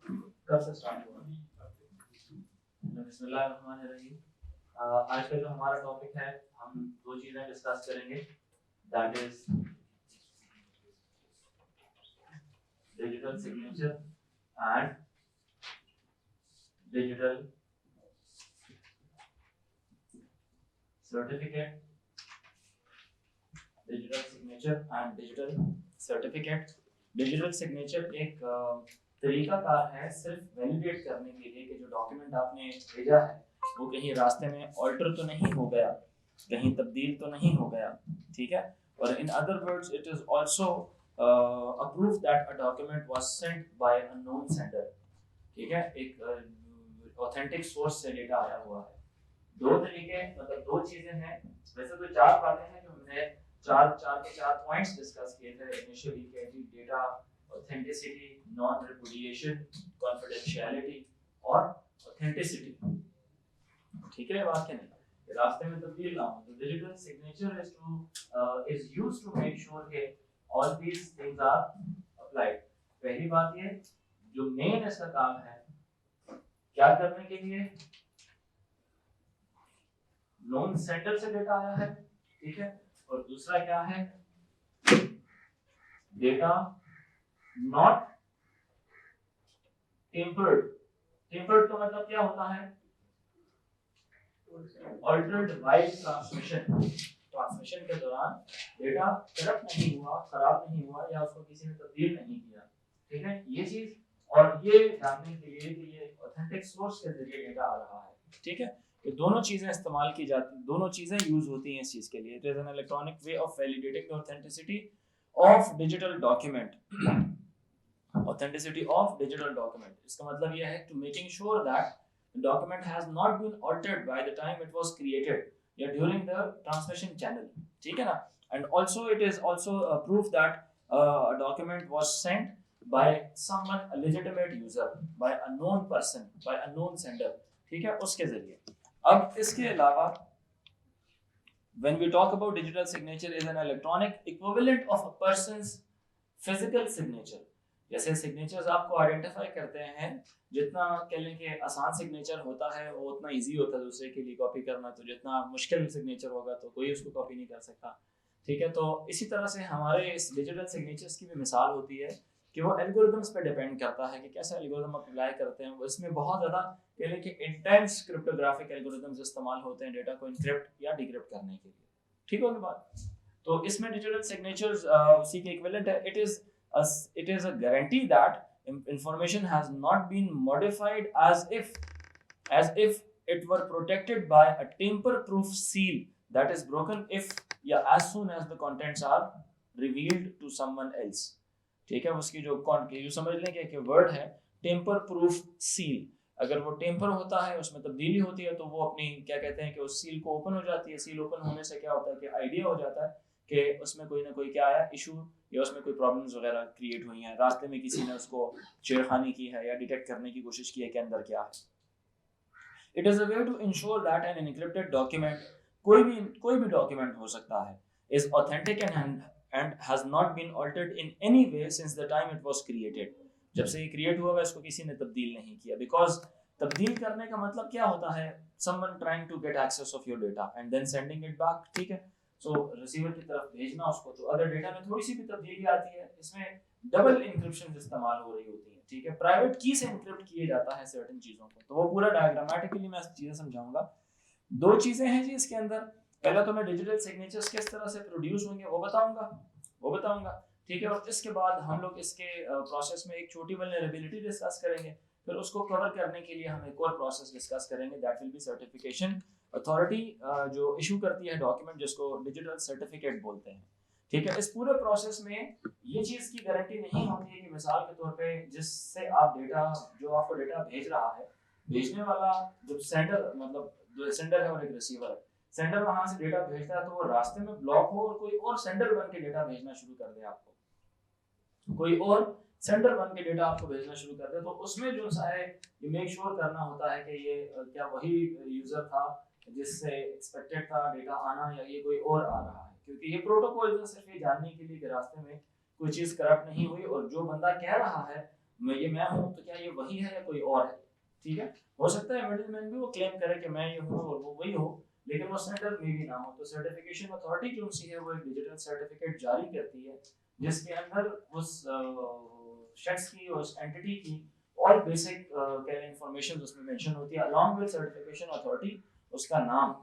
कब से स्टार्ट हुआ? बिस्मिल्लाहिर्रहमानिर्रहीम। आज का जो हमारा टॉपिक है, हम दो चीज़ें डिस्कस करेंगे, that is digital signature and digital certificate. Digital signature and digital certificate. Digital signature एक तरीकाकार है सिर्फ वैलिडेट करने के लिए कि जो डॉक्यूमेंट आपने भेजा है वो कहीं रास्ते में ऑल्टर तो नहीं हो गया, कहीं तब्दील तो नहीं हो गया, ठीक है। और in other words it is also a proof that a document was sent by a known sender, ठीक है। एक ऑथेंटिक सोर्स से डेटा आया हुआ है। दो तरीके, मतलब दो चीजें हैं। वैसे तो चार बातें हैं जो हमने चार चार के चार पॉइंट्स डिस्कस किए थे इनिशियली, के जी डेटा ऑथेंटिसिटी, नॉन रिपुडिएशन, कॉन्फिडेंशियलिटी और ऑथेंटिसिटी, ठीक है। बात क्या नहीं, रास्ते में तब्दील ना हो। तो digital signature is used to make sure के all these things are applied. पहली बात ये, जो मेन इसका काम है क्या करने के लिए, नॉन सेंडर से डेटा आया है, ठीक है। और दूसरा क्या है, डेटा नॉट टेम्पर्ड। टेम्पर्ड का मतलब क्या होता है, ऑल्टर्ड वाइल ट्रांसमिशन। ट्रांसमिशन के दौरान डेटा करप्ट नहीं हुआ, खराब नहीं हुआ, या उसको किसी ने तब्दील नहीं किया, ठीक है। ये चीज, और ये जानने के लिए कि ये ऑथेंटिक सोर्स के जरिए डेटा आ रहा है, ठीक है। ये दोनों चीजें इस्तेमाल की जाती, दोनों चीजें यूज होती हैं इस चीज के लिए। It is an electronic way of validating the authenticity of digital document. Authenticity of digital document, इसका मतलब यह है to making sure that the document has not been altered by the time it was created, yeah, during the transmission channel, ठीक है ना। And also it is also a proof that a document was sent by someone, a legitimate user, by a known person, by a known sender, ठीक है, उसके जरिए। अब इसके अलावा when we talk about digital signature is an electronic equivalent of a person's physical signature। जैसे signatures आपको identify करते हैं, जितना कह लें कि आसान सिग्नेचर होता है वो उतना इजी होता है दूसरे के लिए कॉपी करना, तो जितना मुश्किल सिग्नेचर होगा तो कोई उसको कॉपी नहीं कर सकता, ठीक है। तो इसी तरह से हमारे इस डिजिटल सिग्नेचर्स की भी मिसाल होती है कि वो एल्गोरिदम्स पे डिपेंड करता है कि कैसे एल्गोरिदम अप्लाई करते हैं। वो इसमें बहुत ज़्यादा कह लें कि इंटेंस क्रिप्टोग्राफिक एल्गोरिदम्स इस्तेमाल होते हैं डेटा को इनक्रिप्ट या डिक्रिप्ट करने के लिए, ठीक होगी बात। तो इसमें डिजिटल सिग्नेचर्स उसी के इक्विवेलेंट है। It is a guarantee that information has not been modified as if it were protected by a tamper-proof seal that is broken if as soon as the contents are revealed to someone else, ठीक है। उसकी जो समझ लें कि word है temper proof seal. अगर वो टेम्पर होता है, उसमें तब्दीली होती है, तो वो अपनी क्या कहते हैं कि उस सील को ओपन हो जाती है। सील ओपन होने से क्या होता है कि आइडिया हो जाता है कि उसमें कोई ना कोई क्या आया इशू, या उसमें कोई प्रॉब्लम्स वगैरह क्रिएट हुई हैं, रास्ते में किसी ने उसको छेड़खानी की है या डिटेक्ट करने की कोशिश की है कि अंदर क्या है। It is a way to ensure that an encrypted document, कोई भी डॉक्यूमेंट हो सकता है, is authentic and has not been altered in any way since the time it was created. जब से ये क्रिएट हुआ है इसको किसी ने तब्दील नहीं किया, बिकॉज तब्दील करने का मतलब क्या होता है, someone trying to get access of your data and then sending it back, ठीक है। सो रिसीवर की तरफ भेजना उसको, तो अगर डेटा में थोड़ी सी भी तब्दीली आती है, इसमें डबल इंक्रिप्शन इस्तेमाल हो रही होती है, ठीक है। प्राइवेट की से इंक्रिप्ट किए जाता है सर्टेन चीजों को, तो वो पूरा डायग्रामेटिकली मैं चीजें समझाऊंगा। दो चीजें हैं जी इसके अंदर। पहला तो मैं डिजिटल सिग्नेचर्स किस तरह से प्रोड्यूस होंगे वो बताऊंगा, ठीक है। और इसके बाद हम लोग इसके प्रोसेस में एक छोटी वल्नरेबिलिटी डिस्कस करेंगे, फिर उसको कवर करने के लिए हम एक और प्रोसेस डिस्कस करेंगे, that will be certification. Authority जो इशू करती है डॉक्यूमेंट, जिसको डिजिटल सर्टिफिकेट बोलते हैं, ठीक है। इस पूरे प्रोसेस में ये चीज की गारंटी नहीं होती है कि मिसाल के तौर पे जिससे आप डेटा, जो आपको डेटा भेज रहा है, भेजने वाला जब सेंडर, मतलब जो सेंडर है और एक रिसीवर है, सेंडर वहां से डेटा भेजता है तो वो रास्ते में ब्लॉक हो और कोई और सेंडर बन के डेटा भेजना शुरू कर दे आपको, कोई और सेंडर बन के डेटा आपको भेजना शुरू कर दे, तो उसमें जो सा है ये मेक श्योर करना होता है कि ये क्या वही यूजर था जिससे एक्सपेक्टेड था डेटा आना, या ये कोई और आ रहा है। क्योंकि ये प्रोटोकॉल सिर्फ ये जानने के लिए कि रास्ते में कोई चीज करप्ट नहीं हुई, और जो बंदा कह रहा है ये मैं हूँ तो क्या ये वही है या कोई और है, ठीक है। हो सकता है मिडिलमैन भी वो क्लेम करे कि मैं ये हूँ और वो वही हो, लेकिन वो सेंडर में भी ना हो। तो सर्टिफिकेशन अथॉरिटी जो सी है वो एक डिजिटल सर्टिफिकेट जारी करती है जिसके अंदर उस शख्स की, उस एंटिटी की और बेसिक इंफॉर्मेशन उसमें मेंशन होती है अलॉन्ग विद सर्टिफिकेशन अथॉरिटी, उसका नाम,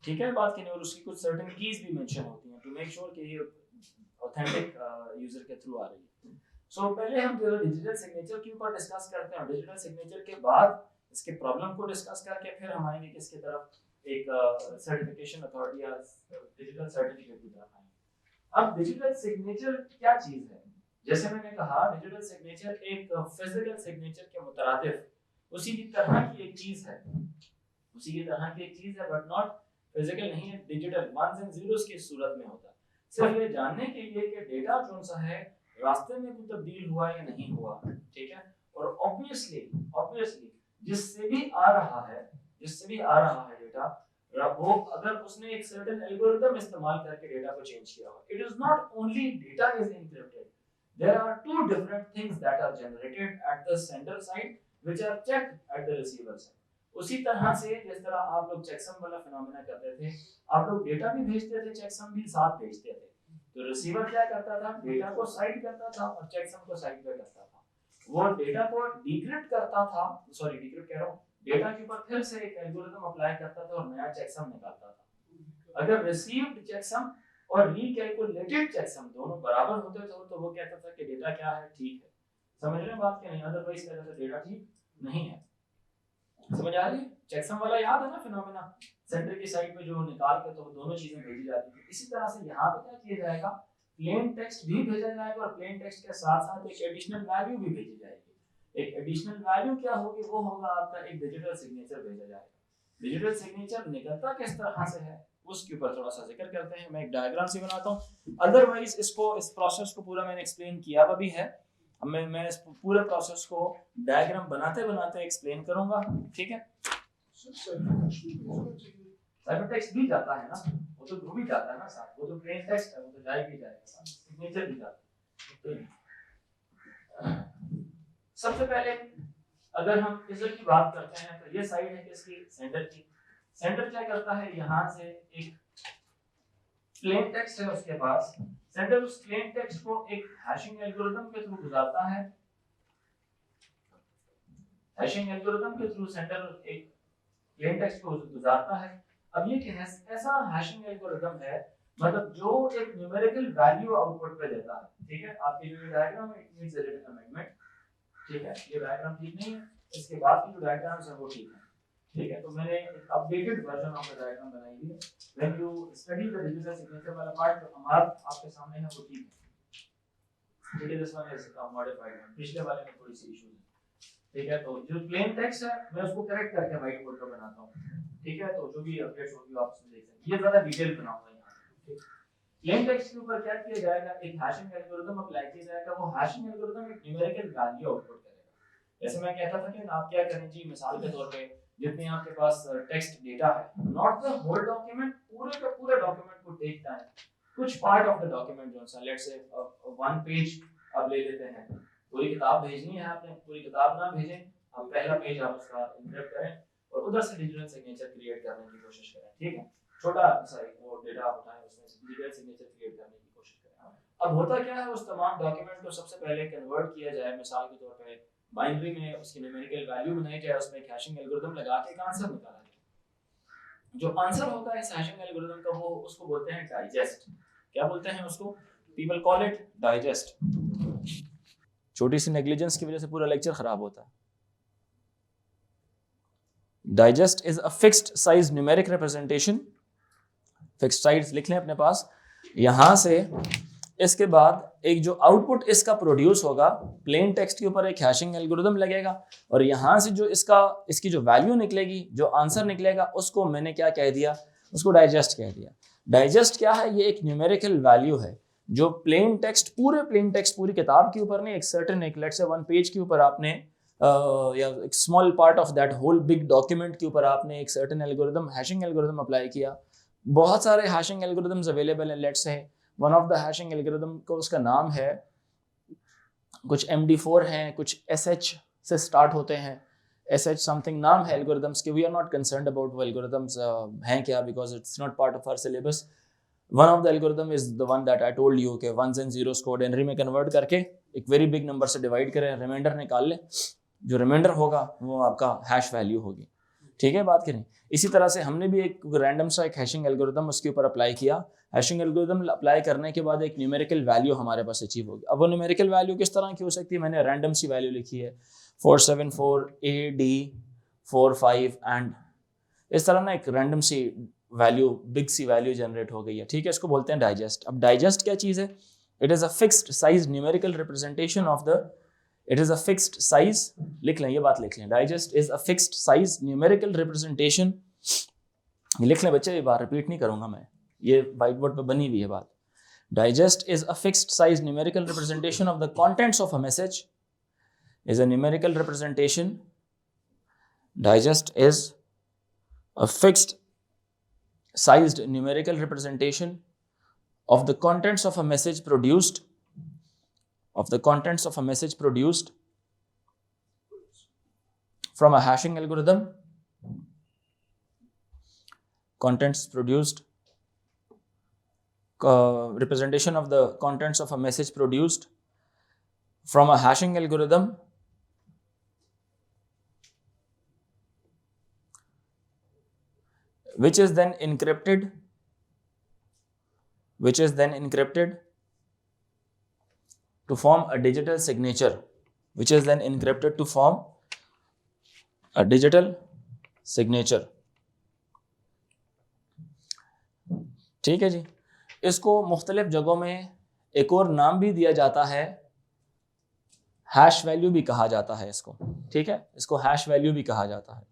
ठीक है बात की नहीं, और उसकी कुछ सर्टेन कीज भी मेंशन होती हैं टू मेक श्योर कि ये ऑथेंटिक यूजर के थ्रू आ रही है। सो पहले हम जो डिजिटल सिग्नेचर के ऊपर डिस्कस करते हैं, डिजिटल सिग्नेचर के बाद इसके प्रॉब्लम को डिस्कस करके फिर हम आएंगे किसकी तरफ, एक सर्टिफिकेशन अथॉरिटी या डिजिटल सर्टिफिकेट की तरफ आएंगे। अब डिजिटल सिग्नेचर क्या चीज है, जैसे मैंने कहा डिजिटल सिग्नेचर एक फिजिकल सिग्नेचर के मुतरादिफ उसी की तरह की एक चीज है, उसी की तरह की एक चीज है, बट नॉट फिजिकल नहीं है, डिजिटल वंस एंड जीरोस की सूरत में होता है। सिर्फ ये जानने के लिए कि डेटा कौन सा है, रास्ते में कोई तब्दील हुआ या नहीं हुआ, ठीक है। और ऑब्वियसली जिससे भी आ रहा है डेटा, वो अगर उसने एक सर्टेन एल्गोरिथम इस्तेमाल करके डेटा को चेंज किया हो, it is not only data is encrypted, there are two different things that are generated at the sender side which are checked at the receiver side. उसी तरह से जिस तरह आप लोग चेकसम वाला फिनोमेना करते थे, आप लोग डेटा भी भेजते थे, चेकसम भी साथ भेजते थे, तो रिसीवर क्या करता था, डेटा को साइड करता था और चेकसम को साइड पे करता था। वो डेटा को डिक्रिप्ट करता था, सॉरी डिक्रिप्ट कह रहा हूँ, डेटा के ऊपर फिर से एक एल्गोरिथम अप्लाई करता था और नया चेकसम निकालता था। अगर रिसीव्ड चेकसम और रीकैलकुलेटेड चेकसम दोनों बराबर होते थे तो वो कहता था कि डेटा क्या है, ठीक है। समझ रहे हैं बात क्या नहीं, अदरवाइज कहता था डेटा ठीक नहीं है। समझ आ रही है? चेकसम वाला याद है ना फिनोमेना, सेंटर की साइड पे जो निकाल के तो दोनों चीजें भेजी जाती थी। इसी तरह से यहाँ पे क्या किया जाएगा, प्लेन टेक्स्ट भी भेजा जाएगा और प्लेन टेक्स्ट के साथ साथ एक एडिशनल वैल्यू भी भेजी जाएगी। एक एडिशनल वैल्यू क्या होगी, वो होगा आपका एक डिजिटल सिग्नेचर भेजा जाएगा। डिजिटल सिग्नेचर निकलता किस तरह से है उसके ऊपर थोड़ा सा जिक्र करते हैं। मैं एक डायग्राम से बनाता हूँ, अदरवाइज इसको, इस प्रोसेस को पूरा मैंने एक्सप्लेन किया हुआ भी है। मैं इस पूरे प्रोसेस को डायग्राम बनाते बनाते एक्सप्लेन करूंगा, ठीक है। साइफर टेक्स्ट भी जाता है ना, वो तो भी जाता है ना साथ, वो तो प्लेन टेक्स्ट है, वो तो जाए भी जाएगा, सिग्नेचर भी जाता है। सबसे पहले अगर हम यूजर की बात करते हैं तो ये साइड है किसकी, सेंडर की। सेंडर क्या करता है, यहाँ से एक प्लेन टेक्स्ट है उसके पास, सेंडर उस प्लेन टेक्स्ट को एक हैशिंग एल्गोरिथम के थ्रू गुजारता है। हैशिंग एल्गोरिथम के थ्रू सेंडर एक प्लेन टेक्स्ट को गुजारता है। अब ये कैसा हैशिंग एल्गोरिथम है, मतलब जो एक न्यूमेरिकल वैल्यू आउटपुट पे देता है, ठीक है। आपके जो डायग्राम है it needs a little amendment, ठीक है। ये डायग्राम ठीक नहीं है, इसके बाद की जो डायग्राम्स है वो ठीक है, ठीक है। तो मैंने एक updated version of the diagram बनाई है। When you study the digital signature वाला पार्ट जो हमारा आपके सामने है वो ठीक है, ठीक है। This one is modified one, पिछले वाले में थोड़ी सी इश्यूज है, ठीक है। तो जो प्लेन टेक्स्ट है मैं उसको करेक्ट करके व्हाइट बोर्ड पे बनाता हूं, ठीक है। तो जो भी अपडेट्स होंगी आप उसमें देख सकते हैं, ये ज्यादा डिटेल बनाऊंगा यहां, ठीक। प्लेन टेक्स्ट के ऊपर क्या किया जाएगा, एक हैशिंग एल्गोरिथम अप्लाई किया जाएगा। वो हैशिंग एल्गोरिथम एक न्यूमेरिकल वैल्यू आउटपुट करेगा। जैसे मैं कहता था कि आप क्या करें जी, मिसाल के तौर पे जितने आपके पास टेक्स्ट डेटा है, नॉट द होल डॉक्यूमेंट, पूरे का पूरा डॉक्यूमेंट को टेक टाइम, कुछ पार्ट ऑफ द डॉक्यूमेंट जो सा लेट्स से वन पेज अब ले लेते हैं, पूरी किताब भेजनी है आपने, पूरी किताब ना भेजें, हम पहला पेज आप उसका इंक्रिप्ट करें और उधर से डिजिटल सिग्नेचर क्रिएट करने की कोशिश करें, ठीक है। छोटा सा एक वो डेटा आप उठाएं, उसमें से डिजिटल सिग्नेचर क्रिएट करने की कोशिश करें। अब होता क्या है, उस तमाम डॉक्यूमेंट को सबसे पहले कन्वर्ट किया जाए, मिसाल के तौर पे बाइनरी में उसकी न्यूमेरिकल वैल्यू बनाई जाए, उसमें एक हैशिंग एल्गोरिथम लगा के एक आंसर निकाला जाए। जो आंसर होगा इस हैशिंग एल्गोरिथम का, वो उसको बोलते हैं डाइजेस्ट। क्या बोलते हैं उसको, पीपल कॉल इट डाइजेस्ट। छोटी सी नेग्लिजेंस की वजह से पूरा लेक्चर खराब होता है। Digest is a fixed size numeric representation, fixed size लिख लें अपने पास। यहां से इसके बाद एक जो आउटपुट इसका प्रोड्यूस होगा, प्लेन टेक्स्ट के ऊपर एक हैशिंग एल्गोरिथम लगेगा और यहाँ से जो इसकी जो वैल्यू निकलेगी, जो आंसर निकलेगा, उसको मैंने क्या कह दिया, उसको डाइजेस्ट कह दिया। डाइजेस्ट क्या है, ये एक न्यूमेरिकल वैल्यू है जो प्लेन टेक्स्ट, पूरी किताब के ऊपर नहीं, एक सर्टेन एक लेट्स से वन पेज के ऊपर आपने या एक small part of that whole big document के ऊपर आपने एक certain algorithm, hashing algorithm apply किया। बहुत सारे हैशिंग एल्गोरिथम्स अवेलेबल हैं। Let's say one of the hashing algorithm को उसका नाम है कुछ MD4 हैं, कुछ SH से स्टार्ट होते हैं, SH समथिंग नाम है एल्गोरिदम्स के. We are not concerned about वो एल्गोरिदम्स हैं क्या, because it's not part of our syllabus. One of the algorithm is the one that I told you के वंस एंड जीरोस को ऑर्डिनरी में convert करके एक वेरी बिग नंबर से divide करें, रिमाइंडर निकाल लें, जो रिमाइंडर होगा वो आपका हैश वैल्यू होगी. ठीक है, बात करें. इसी तरह से हमने भी एक रैंडम सा एक हैशिंग एल्गोरिदम उसके ऊपर अप्लाई किया. हैशिंग एल्गोरिदम अप्लाई करने के बाद एक न्यूमेरिकल वैल्यू हमारे पास अचीव होगी. अब वो न्यूमेरिकल वैल्यू किस तरह की हो सकती है, मैंने रैंडम सी वैल्यू लिखी है 474AD45 एंड इस तरह ना एक रैंडम सी वैल्यू, बिग सी वैल्यू जनरेट हो गई है. ठीक है, इसको बोलते हैं डाइजेस्ट. अब डाइजेस्ट क्या चीज़ है? It is a fixed size numerical representation of the, it is a fixed size, लिख लें, ये बात लिख लें, digest is a fixed size numerical representation. ये लिख लें बच्चे, ये बात रिपीट नहीं करूंगा मैं, ये व्हाइट बोर्ड पे बनी हुई है बात. Digest is a fixed size numerical representation of the contents of a message, is a numerical representation. Digest is a fixed sized numerical representation of the contents of a message produced, from a hashing algorithm, representation of the contents of a message produced from a hashing algorithm which is then encrypted to form a digital signature, ठीक है जी. इसको मुख्तलिफ जगहों में एक और नाम भी दिया जाता है, हैश वैल्यू भी कहा जाता है इसको. ठीक है, इसको हैश वैल्यू भी कहा जाता है.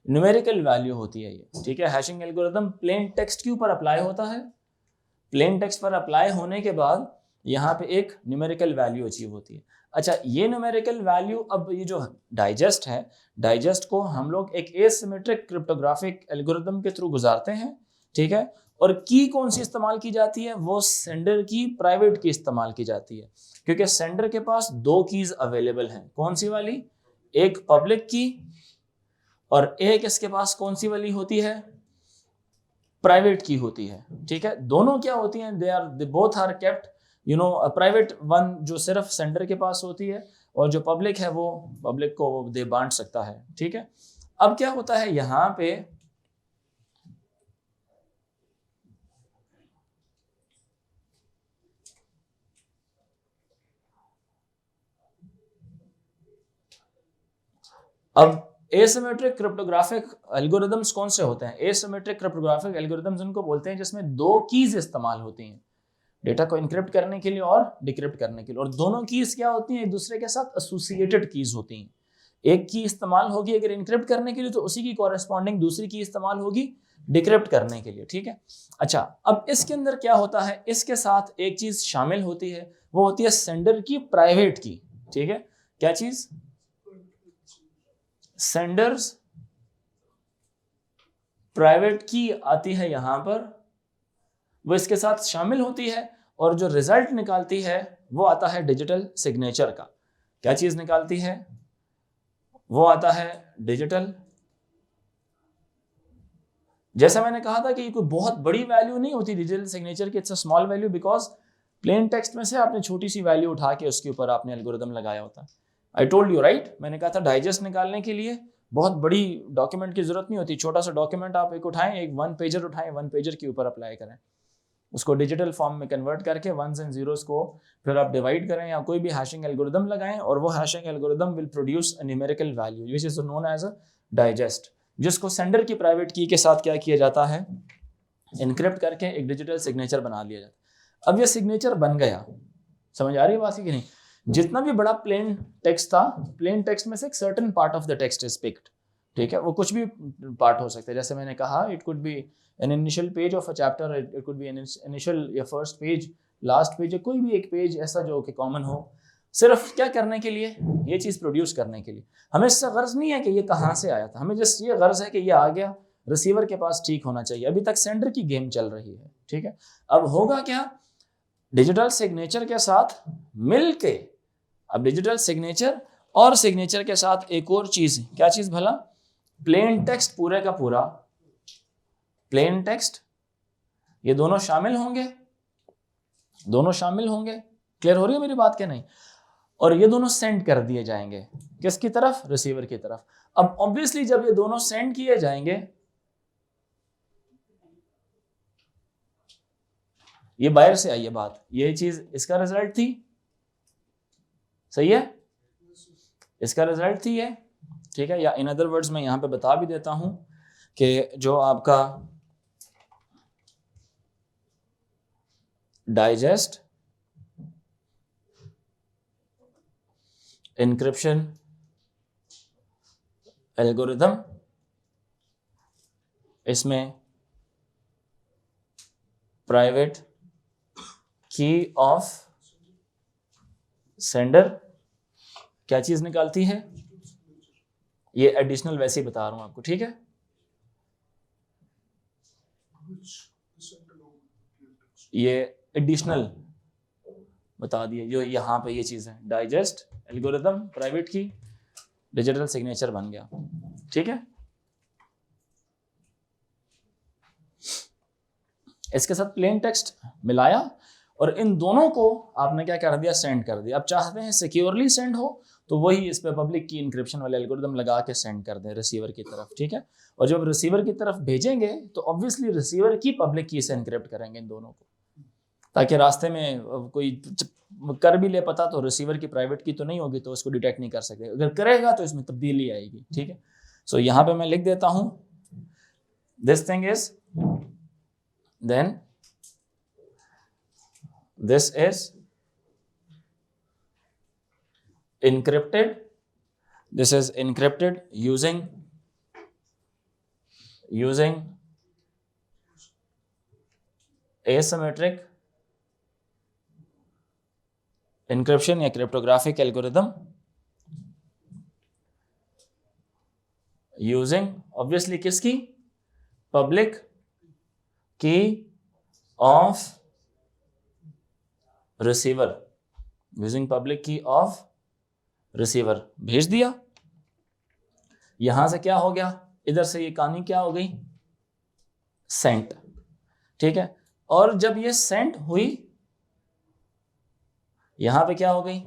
न्यूमेरिकल वैल्यू होती है ये. ठीक है, हैशिंग एल्गोरिदम प्लेन टेक्स्ट के ऊपर अप्लाई होता है. प्लेन टेक्स्ट पर अप्लाई होने के बाद यहाँ पे एक न्यूमेरिकल वैल्यू अचीव होती है. अच्छा, ये न्यूमेरिकल वैल्यू, अब ये जो डाइजेस्ट है, डाइजेस्ट को हम लोग एक एसिमेट्रिक क्रिप्टोग्राफिक एल्गोरिदम के थ्रू गुजारते हैं. ठीक है, और की कौन सी इस्तेमाल की जाती है? वो सेंडर की प्राइवेट की इस्तेमाल की जाती है, क्योंकि सेंडर के पास दो कीज अवेलेबल हैं. कौन सी वाली? एक पब्लिक की, और एक इसके पास कौन सी वाली होती है? प्राइवेट की होती है. ठीक है, दोनों क्या होती हैं? They both are kept, private one जो सिर्फ सेंडर के पास होती है, और जो पब्लिक है वो पब्लिक को दे बांट सकता है. ठीक है, अब क्या होता है यहाँ पे, अब एसिमेट्रिक क्रिप्टोग्राफिक एल्गोरिदम्स कौन से होते हैं? एसिमेट्रिक क्रिप्टोग्राफिक एल्गोरिदम्स उनको बोलते हैं जिसमें दो कीज इस्तेमाल होती हैं, डेटा को इनक्रिप्ट करने के लिए और डिक्रिप्ट करने के लिए. और दोनों कीज क्या होती हैं? एक दूसरे के साथ एसोसिएटेड कीज होती हैं. एक की इस्तेमाल होगी अगर इनक्रिप्ट करने के लिए, तो उसी की कॉरेस्पॉन्डिंग दूसरी की इस्तेमाल होगी डिक्रिप्ट करने के लिए. ठीक है, अच्छा, अब इसके अंदर क्या होता है? इसके साथ एक चीज शामिल होती है, वो होती है सेंडर की प्राइवेट की. ठीक है, क्या चीज? सेंडर्स प्राइवेट की आती है यहां पर, वो इसके साथ शामिल होती है, और जो रिजल्ट निकालती है वो आता है डिजिटल सिग्नेचर का. क्या चीज निकालती है? वो आता है डिजिटल. जैसा मैंने कहा था कि ये कोई बहुत बड़ी वैल्यू नहीं होती डिजिटल सिग्नेचर की, it's a small value, because plain text में से आपने छोटी सी वैल्यू उठा के उसके ऊपर आपने एल्गोरिदम लगाया होता है. आई टोल्ड यू राइट, मैंने कहा था डाइजेस्ट निकालने के लिए बहुत बड़ी डॉक्यूमेंट की जरूरत नहीं होती. छोटा सा डॉक्यूमेंट आप एक उठाएं, एक 1 पेजर उठाएं, 1 पेजर के ऊपर अप्लाई करें, उसको डिजिटल फॉर्म में कन्वर्ट करके वंस एंड जीरोस को फिर आप डिवाइड करें या कोई भी हैशिंग एल्गोरिदम लगाएं, और वो hashing algorithm will produce a numerical value which is known as a digest, जिसको सेंडर की प्राइवेट की के साथ क्या किया जाता है? इनक्रिप्ट करके एक डिजिटल सिग्नेचर बना लिया जाता है. अब ये सिग्नेचर बन गया, समझ आ रही है बात कि नहीं? जितना भी बड़ा प्लेन टेक्स्ट था, प्लेन टेक्स्ट में से एक certain part of the text is picked. ठीक है, वो कुछ भी पार्ट हो सकता है. जैसे मैंने कहा, it could be an initial page of a chapter, it could be an initial या फर्स्ट पेज, लास्ट पेज, कोई भी एक पेज ऐसा जो कि कॉमन हो, सिर्फ क्या करने के लिए? ये चीज़ प्रोड्यूस करने के लिए. हमें इससे गर्ज नहीं है कि ये कहाँ से आया था, हमें जस्ट ये गर्ज है कि ये आ गया, रिसीवर के पास ठीक होना चाहिए. अभी तक सेंडर की गेम चल रही है. ठीक है, अब होगा क्या? डिजिटल सिग्नेचर के साथ मिल के अब डिजिटल सिग्नेचर और सिग्नेचर के साथ एक और चीज, क्या चीज भला? प्लेन टेक्स्ट पूरे का पूरा, प्लेन टेक्स्ट, ये दोनों शामिल होंगे, दोनों शामिल होंगे। क्लियर हो रही है मेरी बात क्या नहीं? और ये दोनों सेंड कर दिए जाएंगे किसकी तरफ? रिसीवर की तरफ। अब ऑब्वियसली जब ये दोनों सेंड किए जाएंगे, ये बाहर से आई है बात, ये चीज इसका रिजल्ट थी, सही है, इसका रिजल्ट थी ये, ठीक है। या इन अदर वर्ड्स मैं यहां पे बता भी देता हूं कि जो आपका डाइजेस्ट एन्क्रिप्शन एल्गोरिथम, इसमें प्राइवेट की ऑफ सेंडर क्या चीज निकालती है? ये एडिशनल वैसे ही बता रहा हूं आपको, ठीक है। ये एडिशनल बता दिए, जो यहाँ पे ये चीज है, डाइजेस्ट एल्गोरिथम प्राइवेट की डिजिटल सिग्नेचर बन गया, ठीक है। इसके साथ प्लेन टेक्स्ट मिलाया और इन दोनों को आपने क्या कर दिया? सेंड कर दिया। अब चाहते हैं सिक्योरली सेंड हो तो वही इस पे पब्लिक की इंक्रिप्शन वाले एल्गोरिथम लगा के सेंड कर दें रिसीवर की तरफ, ठीक है। और जब रिसीवर की तरफ भेजेंगे तो ऑब्वियसली रिसीवर की पब्लिक की से एनक्रिप्ट करेंगे इन दोनों को, ताकि रास्ते में कोई कर भी ले पता तो रिसीवर की प्राइवेट की तो नहीं होगी, तो उसको डिटेक्ट नहीं कर सकते। अगर करेगा तो इसमें तब्दीली आएगी, ठीक है। सो यहाँ पे मैं लिख देता हूं, this thing is then this is encrypted, this is encrypted using asymmetric encryption या cryptographic algorithm using obviously किसकी? public की ऑफ रिसीवर, यूजिंग पब्लिक की ऑफ रिसीवर, भेज दिया। यहां से क्या हो गया? इधर से ये कहानी क्या हो गई? सेंट, ठीक है। और जब ये सेंट हुई, यहां पे क्या हो गई?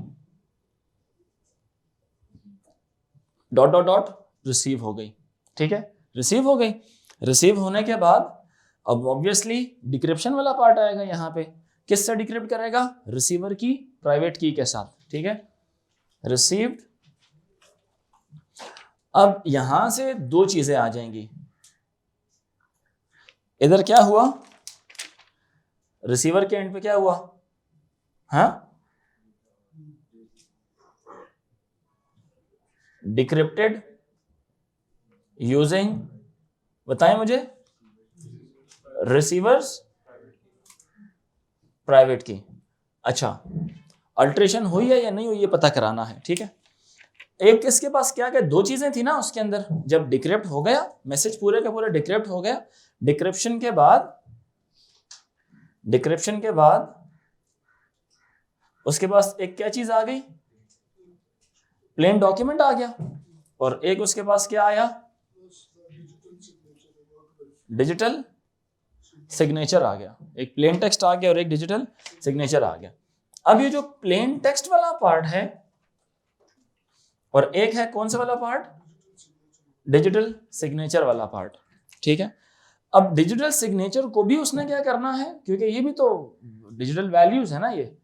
डॉट डॉट डॉट रिसीव हो गई, ठीक है। रिसीव हो गई, रिसीव होने के बाद अब ऑब्वियसली डिक्रिप्शन वाला पार्ट आएगा। यहाँ पे किससे डिक्रिप्ट करेगा? रिसीवर की प्राइवेट की के साथ, ठीक है। रिसीव्ड, अब यहां से दो चीजें आ जाएंगी। इधर क्या हुआ? रिसीवर के एंड पे क्या हुआ? हाँ, डिक्रिप्टेड यूजिंग, बताएं मुझे, रिसीवर्स प्राइवेट की। अच्छा, अल्ट्रेशन हुई है या नहीं हुई ये पता कराना है, ठीक है। एक इसके पास क्या क्या दो चीजें थी ना उसके अंदर, जब डिक्रिप्ट हो गया मैसेज पूरे का पूरा डिक्रिप्ट हो गया, डिक्रिप्शन के बाद उसके पास एक क्या चीज आ गई? प्लेन डॉक्यूमेंट आ गया। और एक उसके पास क्या आया? डिजिटल सिग्नेचर आ गया। एक प्लेन टेक्स्ट आ गया और एक डिजिटल सिग्नेचर आ गया। अब ये जो प्लेन टेक्स्ट वाला पार्ट है और एक है कौन सा वाला पार्ट? डिजिटल सिग्नेचर वाला पार्ट, ठीक है। अब डिजिटल सिग्नेचर को भी उसने क्या करना है, क्योंकि ये भी तो डिजिटल वैल्यूज है ना, ये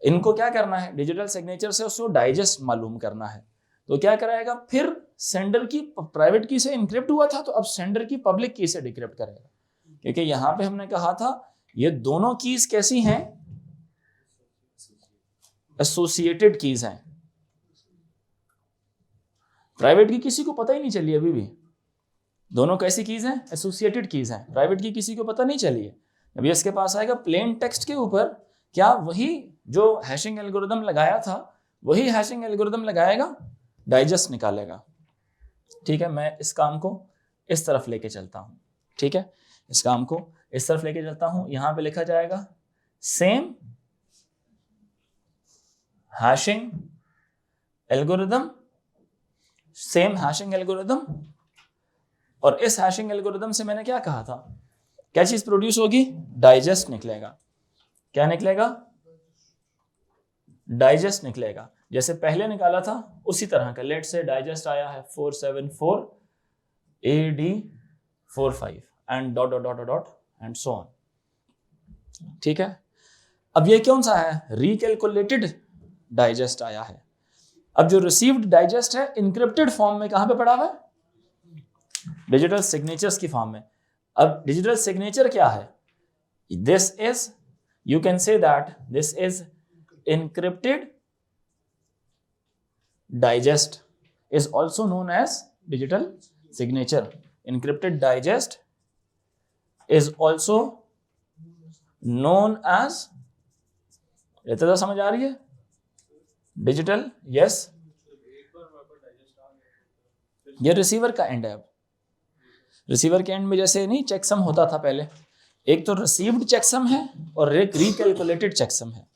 इनको क्या करना है? डिजिटल सिग्नेचर से उसको डाइजेस्ट मालूम करना है। तो क्या कराएगा? फिर सेंडर की प्राइवेट की से इनक्रिप्ट हुआ था तो अब सेंडर की पब्लिक की से डिक्रिप्ट करेगा, क्योंकि यहां पे हमने कहा था ये दोनों कीज कैसी हैं? एसोसिएटेड कीज हैं। प्राइवेट की किसी को पता ही नहीं चली अभी भी। दोनों कैसी कीज हैं? एसोसिएटेड कीज हैं। प्राइवेट की किसी को पता नहीं चली है। अभी इसके पास आएगा प्लेन टेक्स्ट के ऊपर, क्या वही जो हैशिंग एल्गोरिथम लगाया था वही हैशिंग एल्गोरिथम लगाएगा, डाइजेस्ट निकालेगा, ठीक है। मैं इस काम को इस तरफ लेके चलता हूं, ठीक है। इस काम को इस तरफ लेके चलता हूं। यहां पे लिखा जाएगा same hashing algorithm, same hashing algorithm, और इस हैशिंग एल्गोरिदम से मैंने क्या कहा था, क्या चीज प्रोड्यूस होगी, डाइजेस्ट निकलेगा। क्या निकलेगा, डाइजेस्ट निकलेगा। जैसे पहले निकाला था उसी तरह का, लेट से डाइजेस्ट आया है 474 AD45 and dot dot dot dot and so on. ठीक है, अब ये कौन सा है, रिकैलकुलेटेड डाइजेस्ट आया है। अब जो रिसीव्ड डाइजेस्ट है इनक्रिप्टेड फॉर्म में कहां पे पड़ा हुआ है, डिजिटल सिग्नेचर्स की फॉर्म में। अब डिजिटल सिग्नेचर क्या है, this is, you can say that this is encrypted digest, is also known as digital signature. Encrypted digest is also known as, रहता था, समझ आ रही है, डिजिटल, यस, ये रिसीवर का एंड है। अब रिसीवर के एंड में जैसे नहीं चेकसम होता था पहले, एक तो रिसीव्ड चेकसम है और एक रिकैलकुलेटेड चेकसम है।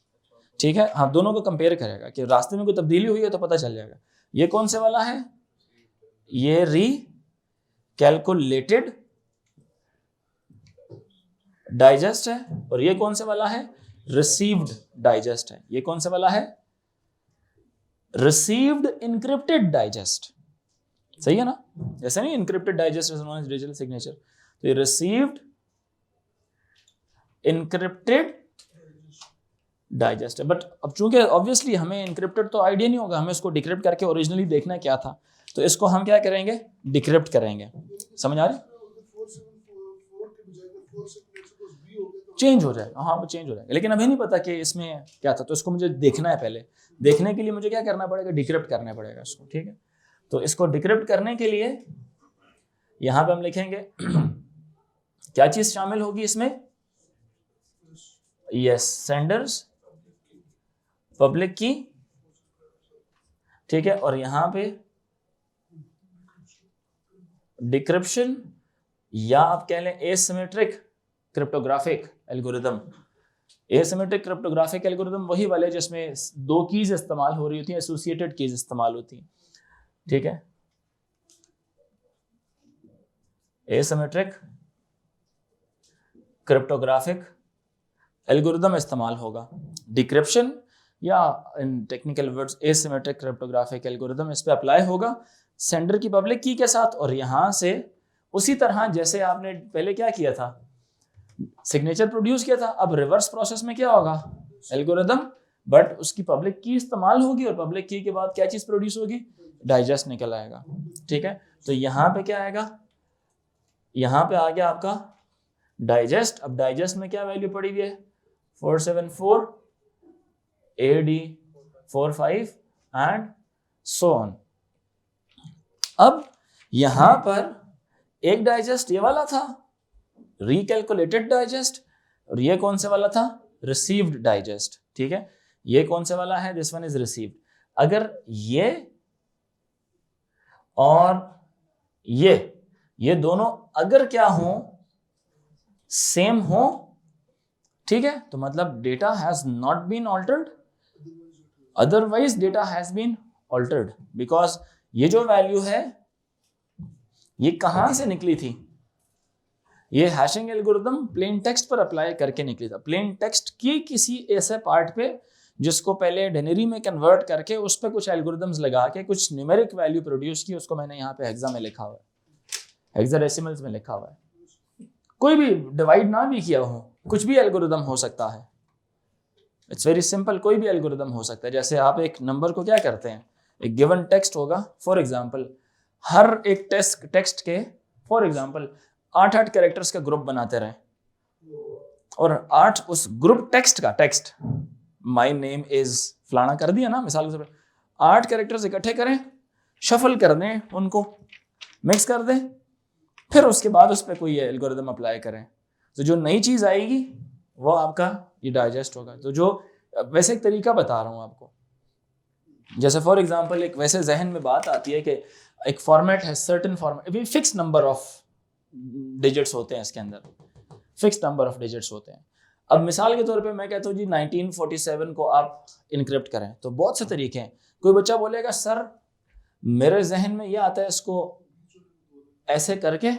ठीक है, हाँ, दोनों को कंपेयर करेगा कि रास्ते में कोई तब्दीली हुई है तो पता चल जाएगा। ये कौन से वाला है, ये रिकैलकुलेटेड डाइजेस्ट है, और ये कौन से वाला है, रिसीव्ड डाइजेस्ट है। ये कौन से वाला है, रिसीव्ड इनक्रिप्टेड डाइजेस्ट। सही है ना, जैसे नहीं encrypted digest is known as digital signature, तो ये रिसीव्ड इनक्रिप्टेड डाइजेस्ट है। बट अब चूंकि ऑब्वियसली हमें इनक्रिप्टेड तो आइडिया नहीं होगा, हमें इसको डिक्रिप्ट करके ओरिजिनली देखना क्या था, तो इसको हम क्या करेंगे, डिक्रिप्ट करेंगे। समझ आ रही, चेंज हो जाएगा, हाँ वो चेंज हो जाएगा, लेकिन अभी नहीं पता कि इसमें क्या था, तो इसको मुझे देखना है। पहले देखने के लिए मुझे क्या करना पड़ेगा, डिक्रिप्ट करना पड़ेगा इसको। ठीक है, तो इसको डिक्रिप्ट करने के लिए यहां पे हम लिखेंगे क्या चीज शामिल होगी इसमें, यस, सेंडर्स पब्लिक की। ठीक है, और यहां पे डिक्रिप्शन, या आप कह लें asymmetric cryptographic algorithm. Asymmetric cryptographic algorithm वही वाले जिसमें दो कीज इस्तेमाल हो रही होती हैं, एसोसिएटेड कीज इस्तेमाल होती हैं। ठीक है, एसिमेट्रिक क्रिप्टोग्राफिक एल्गोरिदम इस्तेमाल होगा। डिक्रिप्शन या इन technical words asymmetric cryptographic algorithm इस पे अप्लाई होगा सेंडर की पब्लिक की के साथ, और यहां से उसी तरह जैसे आपने पहले क्या किया था, सिग्नेचर प्रोड्यूस किया था, अब रिवर्स प्रोसेस में क्या होगा, एल्गोरिदम, बट उसकी पब्लिक की इस्तेमाल होगी, और पब्लिक की के बाद क्या चीज प्रोड्यूस होगी, डाइजेस्ट निकल आएगा। ठीक है, तो यहां पे क्या आएगा, यहां पे आ गया आपका डाइजेस्ट। अब डाइजेस्ट में क्या वैल्यू पड़ी हुई है, 474 AD45 एंड सो ऑन। अब यहां पर एक डाइजेस्ट ये वाला था, रिकैलकुलेटेड डाइजेस्ट, और ये कौन से वाला था, रिसीव्ड डाइजेस्ट। ठीक है, ये कौन से वाला है, दिस वन इज रिसीव्ड। अगर ये और ये दोनों अगर क्या हो, सेम हो, ठीक है, तो मतलब data has not been altered, otherwise data has been altered, because ये जो वैल्यू है ये कहां से निकली थी, ये हैशिंग एल्गोरिदम प्लेन टेक्स्ट पर अप्लाई करके निकली था। प्लेन टेक्स्ट की किसी ऐसे पार्ट पे जिसको पहले डेनरी में कन्वर्ट करके उस पर कुछ एल्गोरिदम्स लगा के कुछ न्यूमेरिक वैल्यू प्रोड्यूस की, उसको मैंने यहाँ पे हेक्सा में लिखा हुआ है, हेक्साडेसिमल्स में लिखा हुआ है। कोई भी डिवाइड ना भी किया हो, कुछ भी एल्गोरिदम हो सकता है, इट्स वेरी सिंपल, कोई भी एल्गोरिदम हो सकता है। जैसे आप एक नंबर को क्या करते हैं, एक गिवन टेक्स्ट होगा, फॉर एग्जांपल हर एक टेक्स्ट के फॉर एग्जांपल 8-8 कैरेक्टर्स का ग्रुप बनाते रहे, और 8 उस ग्रुप टेक्स्ट का, टेक्स्ट माय नेम इज फलाना कर दिया ना मिसाल के तौर पे, 8 कैरेक्टर्स इकट्ठे करें, शफल कर दें, उनको मिक्स कर दें, फिर उसके बाद उस पर कोई एल्गोरिदम अप्लाई करें, तो जो नई चीज आएगी वो आपका ये डाइजेस्ट होगा। तो जो वैसे एक तरीका बता रहा हूं आपको, जैसे फॉर एग्जांपल एक वैसे जहन में बात आती है कि एक फॉर्मेट है, certain format, fix number of digits होते हैं इसके अंदर, फिक्स नंबर ऑफ डिजिट्स होते हैं। अब मिसाल के तौर पे मैं कहता हूँ जी 1947 को आप इनक्रिप्ट करें, तो बहुत से तरीके हैं। कोई बच्चा बोलेगा सर मेरे जहन में ये आता है इसको ऐसे करके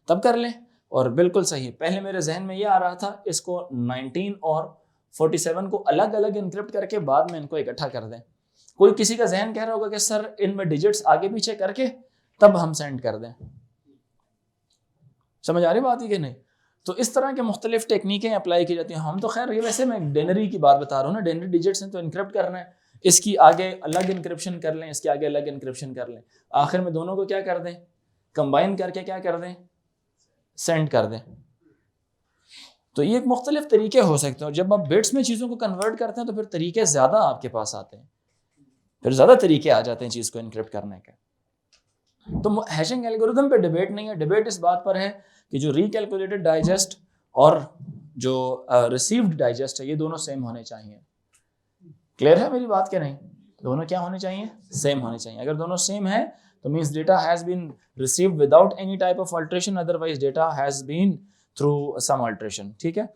तब कर लें, और बिल्कुल सही, पहले मेरे जहन में ये आ रहा था इसको 19 और 47 को अलग अलग इनक्रिप्ट करके बाद में इनको इकट्ठा कर दें। कोई किसी का जहन कह रहा होगा कि सर इनमें डिजिट्स आगे पीछे करके तब हम सेंड कर दें। समझ आ रही बात है कि नहीं? तो इस तरह के मुख्तलिफ टेक्निकें अप्लाई की जाती हैं। हम तो खैर ये वैसे मैं डेनरी की बात बता रहा हूँ ना, डेनरी डिजिट्स हैं तो इनक्रिप्ट करना है, इसकी आगे अलग इनक्रिप्शन कर लें, इसके आगे अलग इनक्रिप्शन कर लें, आखिर में दोनों को क्या कर दें, कंबाइन करके क्या कर दें, सेंड कर दें। तो ये एक मुख्तलिफ तरीके हो सकते हैं, और जब आप बिट्स में चीज़ों को कन्वर्ट करते हैं तो फिर तरीके ज़्यादा आपके पास आते हैं, फिर ज़्यादा तरीके आ जाते हैं चीज़ को इनक्रिप्ट करने के। तो हैशिंग एल्गोरिथम पे डिबेट नहीं है, डिबेट इस बात पर है कि जो रिकैलकुलेटेड डाइजेस्ट और जो रिसीव्ड डाइजेस्ट है ये दोनों सेम होने चाहिए। क्लियर है मेरी बात? क्या नहीं, दोनों क्या होने चाहिए, सेम होने चाहिए। अगर दोनों सेम है तो means data has been received without any type of alteration, otherwise data has been through some alteration. ठीक है,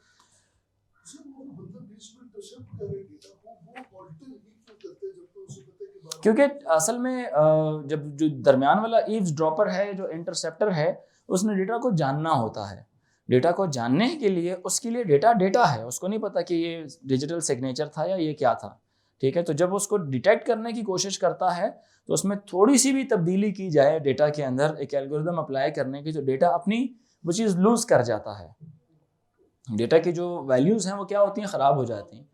क्योंकि असल में जब जो दरमियान वाला ईव्सड्रॉपर है, जो इंटरसेप्टर है, उसने डेटा को जानना होता है। डेटा को जानने के लिए उसके लिए डेटा है, उसको नहीं पता कि ये डिजिटल सिग्नेचर था या ये क्या था। ठीक है, तो जब उसको डिटेक्ट करने की कोशिश करता है तो उसमें थोड़ी सी भी तब्दीली की जाए डेटा के अंदर एक एल्गोरिदम अप्लाई करने की, तो डेटा अपनी वो चीज़ लूज कर जाता है। डेटा की जो वैल्यूज़ हैं वो क्या होती हैं, ख़राब हो जाती हैं।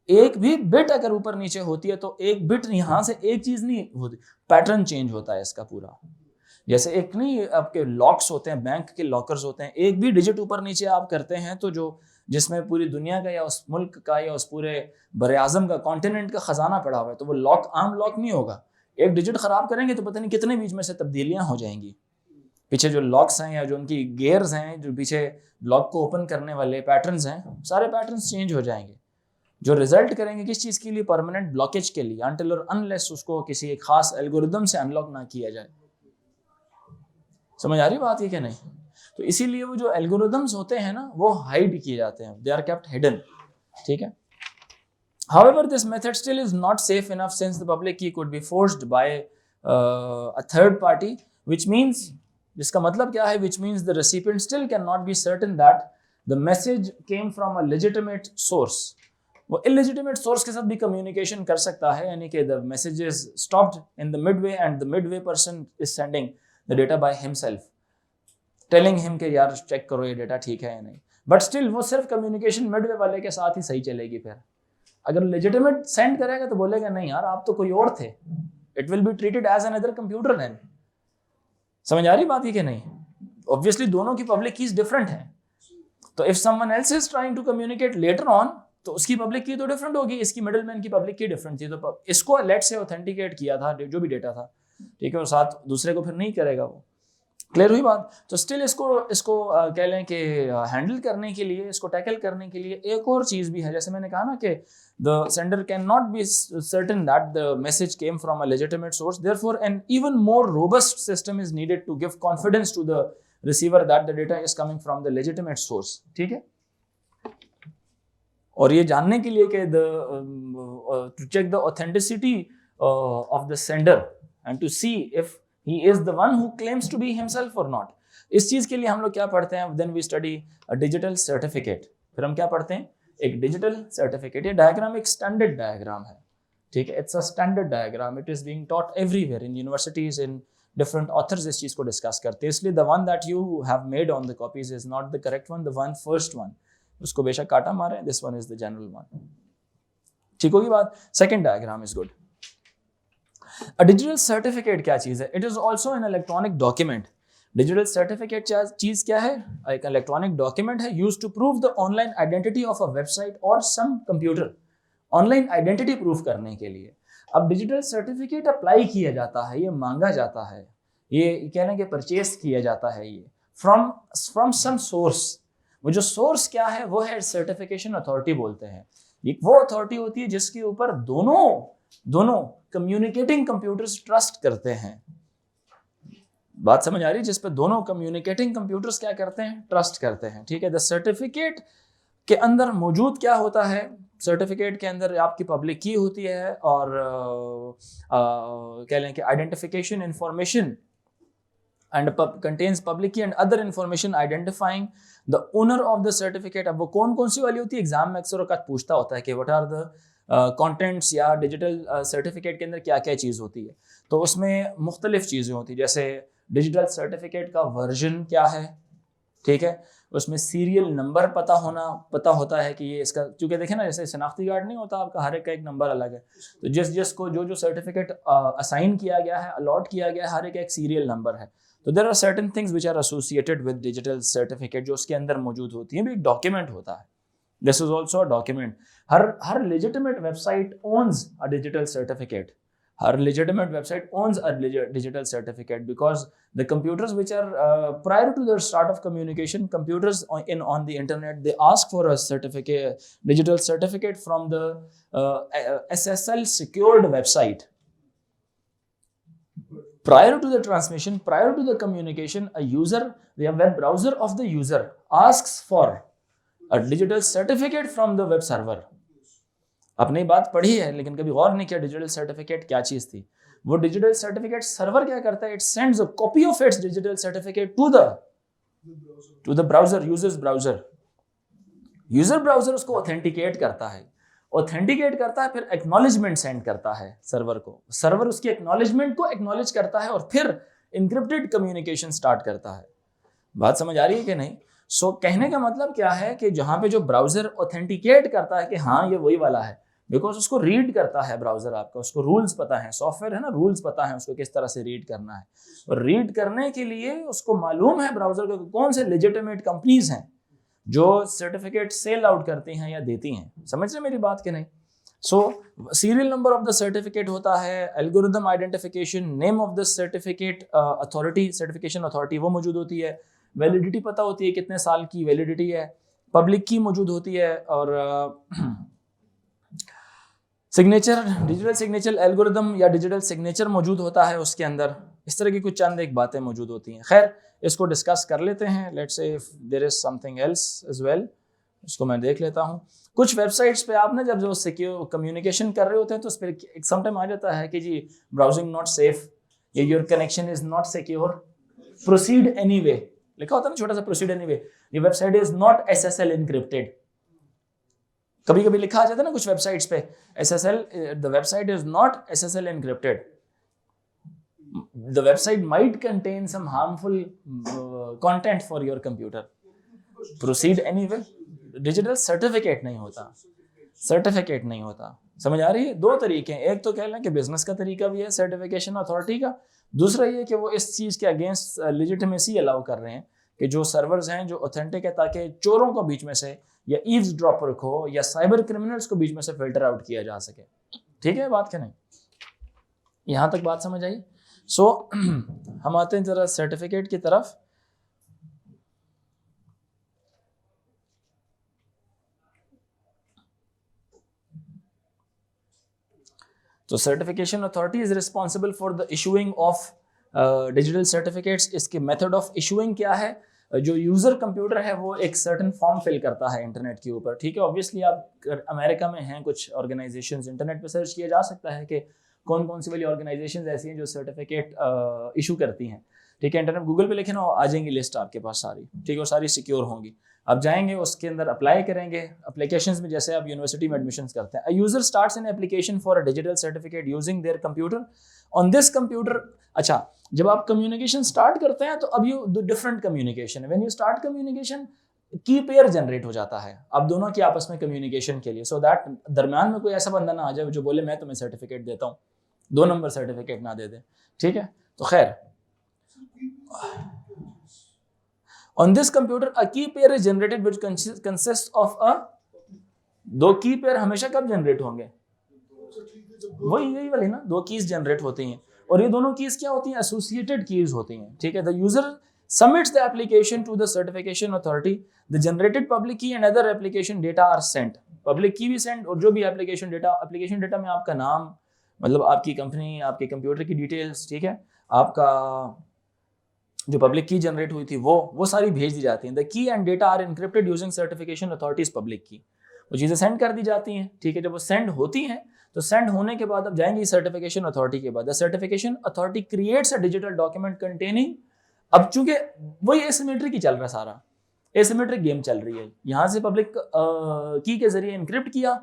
एक भी बिट अगर ऊपर नीचे होती है तो एक बिट यहाँ से एक चीज़ नहीं होती, पैटर्न चेंज होता है इसका पूरा। जैसे एक नहीं आपके लॉक्स होते हैं, बैंक के लॉकर्स होते हैं, एक भी डिजिट ऊपर नीचे आप करते हैं तो जो जिसमें पूरी दुनिया का या उस मुल्क का या उस पूरे बर-ए-आज़म का कॉन्टिनेंट का ख़जाना पड़ा हुआ है, तो वो लॉक आम लॉक नहीं होगा। एक डिजिट ख़राब करेंगे तो पता नहीं कितने बीच में से तब्दीलियाँ हो जाएंगी। पीछे जो लॉक्स हैं या जो उनकी गेयर्स हैं, जो पीछे लॉक को ओपन करने वाले पैटर्न्स हैं, सारे पैटर्न्स चेंज हो जाएंगे, जो रिजल्ट करेंगे किस चीज़ के लिए, परमानेंट ब्लॉकेज के लिए, अनटिल और अनलेस उसको किसी एक खास एल्गोरिदम से अनलॉक ना किया जाए। समझ आ रही बात है कि नहीं? तो इसीलिए वो जो एल्गोरिदम्स होते हैं ना वो हाइड किए जाते हैं, दे आर केप्ट हिडन। ठीक है, however this method still is not safe enough since the public key could be forged by a third party, which means, जिसका मतलब क्या है, which means the recipient still cannot be certain that the message came from a legitimate source। वो illegitimate source के साथ भी communication कर सकता है, यानी कि the message is stopped in the midway and the midway person is sending the data by himself, telling him कि यार चेक करो ये डेटा ठीक है या नहीं, बट स्टिल वो सिर्फ कम्युनिकेशन मिडवे वाले के साथ ही सही चलेगी। फिर अगर लेजिटिमेट सेंड करेगा तो बोलेगा नहीं यार आप तो कोई और थे, it will be treated as another computer then. समझ आ रही बात है कि नहीं? ऑब्वियसली दोनों की पब्लिक कीज डिफरेंट है, तो if someone else is trying to communicate later on तो उसकी पब्लिक की तो डिफरेंट होगी, इसकी मिडलमैन की पब्लिक की डिफरेंट थी। तो इसको लेट से ऑथेंटिकेट किया था जो भी डेटा था, ठीक है, और साथ दूसरे को फिर नहीं करेगा वो। क्लियर हुई बात? तो स्टिल इसको कह लें कि हैंडल करने के लिए, इसको टैकल करने के लिए एक और चीज़ भी है। जैसे मैंने कहा ना कि the sender cannot be certain that the message came from a legitimate source, therefore an even more robust system is needed to give confidence to the receiver that the data is coming from the legitimate source। ठीक है, और ये जानने के लिए कि to check the authenticity of the sender and to see if he is the one who claims to be himself or not। इस चीज़ के लिए हम लोग क्या पढ़ते हैं, then we study a digital certificate। फिर हम क्या पढ़ते हैं, एक डिजिटल सर्टिफिकेट। ये डायग्राम एक स्टैंडर्ड डायग्राम है, ठीक है, it's a standard diagram, it is being taught everywhere in universities, in different authors इस चीज़ को डिस्कस करते हैं। इसलिए the one that you have made on the copies is not the correct one, the one first one, उसको बेशक काटा मारे, this one is the general one. ठीक होगी बात? Second diagram is good. A digital certificate क्या चीज़ है? It is also an electronic document. Digital certificate चीज क्या है? एक इलेक्ट्रॉनिक डॉक्यूमेंट है used to prove the online identity of a website और some computer, online identity proof करने के लिए। अब डिजिटल सर्टिफिकेट अप्लाई किया जाता है, ये मांगा जाता है, ये कहने के परचेस किया जाता है ये फ्रॉम सम सोर्स। वो जो सोर्स क्या है वो है सर्टिफिकेशन अथॉरिटी बोलते हैं। ये वो अथॉरिटी होती है जिसके ऊपर दोनों कम्युनिकेटिंग कंप्यूटर्स ट्रस्ट करते हैं। बात समझ आ रही है? जिस पे दोनों कम्युनिकेटिंग कंप्यूटर्स क्या करते हैं, ट्रस्ट करते हैं। ठीक है, द सर्टिफिकेट के अंदर मौजूद क्या होता है, सर्टिफिकेट के अंदर आपकी पब्लिक की होती है और कह लें कि identification information and contains public key and other information identifying the owner of the certificate. अब वो कौन कौन सी वाली होती है, एग्जाम में अक्सर औकात पूछता होता है कि व्हाट आर द कंटेंट्स या डिजिटल सर्टिफिकेट के अंदर क्या क्या चीज़ होती है। तो उसमें मुख्तलिफ चीज़ें होती हैं, जैसे डिजिटल सर्टिफिकेट का वर्जन क्या है, ठीक है, उसमें सीरियल नंबर पता होता है कि ये इसका, क्योंकि देखें ना जैसे शनाख्ती कार्ड नहीं होता आपका, हर एक का एक नंबर अलग है, तो जिसको जो सर्टिफिकेट असाइन किया गया है, अलॉट किया गया है, हर एक सीरियल नंबर है। तो there are certain things which are associated with digital certificate जो उसके अंदर मौजूद होती हैं, भी एक डॉक्यूमेंट होता है, this is also a document. Her legitimate website owns a digital certificate, her legitimate website owns a digital certificate because the computers which are prior to the start of communication, computers on the internet, they ask for a certificate, digital certificate from the SSL secured website. Prior to the transmission, prior to the communication, a user, the web browser of the user asks for a digital certificate from the web server. आपने बात पढ़ी है लेकिन कभी गौर नहीं किया digital certificate क्या चीज थी। वो डिजिटल सर्टिफिकेट सर्वर क्या करता है, it sends a copy of its digital certificate to the browser, user browser उसको ऑथेंटिकेट करता है, फिर एक्नॉलेजमेंट सेंड करता है सर्वर को, सर्वर उसकी एक्नॉलेजमेंट को एक्नॉलेज करता है और फिर इंक्रिप्टेड कम्युनिकेशन स्टार्ट करता है। बात समझ आ रही है कि नहीं? सो कहने का मतलब क्या है कि जहां पे जो ब्राउजर ऑथेंटिकेट करता है कि हाँ ये वही वाला है, बिकॉज उसको रीड करता है ब्राउजर आपका, उसको रूल्स पता है, सॉफ्टवेयर है ना, रूल्स पता है उसको किस तरह से रीड करना है, और रीड करने के लिए उसको मालूम है ब्राउजर को कौन से लेजिटिमेट कंपनीज हैं जो सर्टिफिकेट सेल आउट करती हैं या देती हैं। समझ रहे मेरी बात कि नहीं? So serial number of the certificate होता है, algorithm identification, name of the certificate authority, certification authority वो मौजूद होती है, वैलिडिटी पता होती है कितने साल की वैलिडिटी है, पब्लिक की मौजूद होती है, और सिग्नेचर, डिजिटल सिग्नेचर एल्गोरिथम या डिजिटल सिग्नेचर मौजूद होता है उसके अंदर। इस तरह की कुछ चंद एक बातें मौजूद होती हैं। खैर इसको डिस्कस कर लेते हैं, let's say if there is something else as well, इसको मैं देख लेता हूँ। कुछ वेबसाइट्स पे आप ना जब जो सिक्योर कम्युनिकेशन कर रहे होते हैं तो उस पर समटाइम आ जाता है कि जी ब्राउजिंग नॉट सेफ, या your connection is not secure, proceed anyway लिखा होता है ना, छोटा सा प्रोसीड एनीवे, ये website is not SSL encrypted, कभी कभी लिखा आ जाता है ना कुछ वेबसाइट्स पे SSL, the website is not SSL encrypted, the website might contain some harmful content for your computer, proceed anyway. Digital certificate नहीं होता, सर्टिफिकेट नहीं होता। समझ आ रही है? दो तरीके हैं, एक तो कह लें कि बिजनेस का तरीका भी है सर्टिफिकेशन अथॉरिटी का, दूसरा ये कि वो इस चीज़ के अगेंस्ट लेजिटिमेसी अलाउ कर रहे हैं कि जो सर्वर्स हैं जो ऑथेंटिक है, ताकि चोरों को बीच में से या ईव्स ड्रॉपर को या साइबर क्रिमिनल्स को बीच में से फिल्टर आउट किया जा सके। ठीक है बात क्या नहीं? यहाँ तक बात समझ आई? सो हम आते हैं जरा सर्टिफिकेट की तरफ। तो certification authority is responsible for the issuing of digital certificates. इसके मेथड ऑफ इशूइंग क्या है? जो यूज़र कंप्यूटर है वो एक सर्टन फॉर्म फिल करता है इंटरनेट के ऊपर। ठीक है, ऑब्वियसली आप अमेरिका में हैं, कुछ ऑर्गेनाइजेशंस, इंटरनेट पे सर्च किया जा सकता है कि कौन कौन सी वाली ऑर्गेनाइजेशंस ऐसी हैं जो सर्टिफिकेट इशू करती हैं। ठीक है, इंटरनेट गूगल पे लिखे ना, आ जाएंगी लिस्ट आपके पास सारी। ठीक है, वो सारी सिक्योर होंगी। आप जाएंगे उसके अंदर अप्लाई करेंगे। एप्लीकेशंस में जैसे आप यूनिवर्सिटी में एडमिशंस करते हैं, a user starts an application for a digital certificate using their computer on this computer. अच्छा, जब आप कम्युनिकेशन स्टार्ट करते हैं तो अब ये डिफरेंट कम्युनिकेशन है। व्हेन यू स्टार्ट कम्युनिकेशन, की पेयर जनरेट हो जाता है अब दोनों की आपस में कम्युनिकेशन के लिए, सो दैट दरम्यान में कोई ऐसा बंदा ना आ जाए जो बोले मैं तुम्हें सर्टिफिकेट देता हूँ, 2 नंबर सर्टिफिकेट ना दे दे। ठीक है, तो खैर on this computer a key pair is generated which consists of a, 2 की पेयर हमेशा कब जनरेट होंगे? वही यही वाली ना, 2 कीज जनरेट होती हैं, और ये दोनों कीज क्या होती हैं? एसोसिएटेड कीज होती हैं। ठीक है, the user submits the application to the certification authority, the generated public key and other application data are sent। Public की भी सेंड, और जो भी एप्लीकेशन डेटा में आपका नाम, मतलब आपकी कंपनी, आपके कंप्यूटर की डिटेल्स, ठीक है, आपका जो पब्लिक की जनरेट हुई थी वो सारी भेज दी जाती हैं। The key and data are encrypted using certification authorities public key. वो चीज़ें सेंड कर दी जाती हैं, ठीक है। जब वो सेंड होती हैं तो सेंड होने के बाद अब जाएंगी सर्टिफिकेशन अथॉरिटी के बाद। The certification authority creates a digital document containing, अब चूंकि वही एसिमेट्रिक ही चल रहा है, सारा एसिमेट्रिक गेम चल रही है। यहाँ से पब्लिक की के जरिए इनक्रिप्ट किया,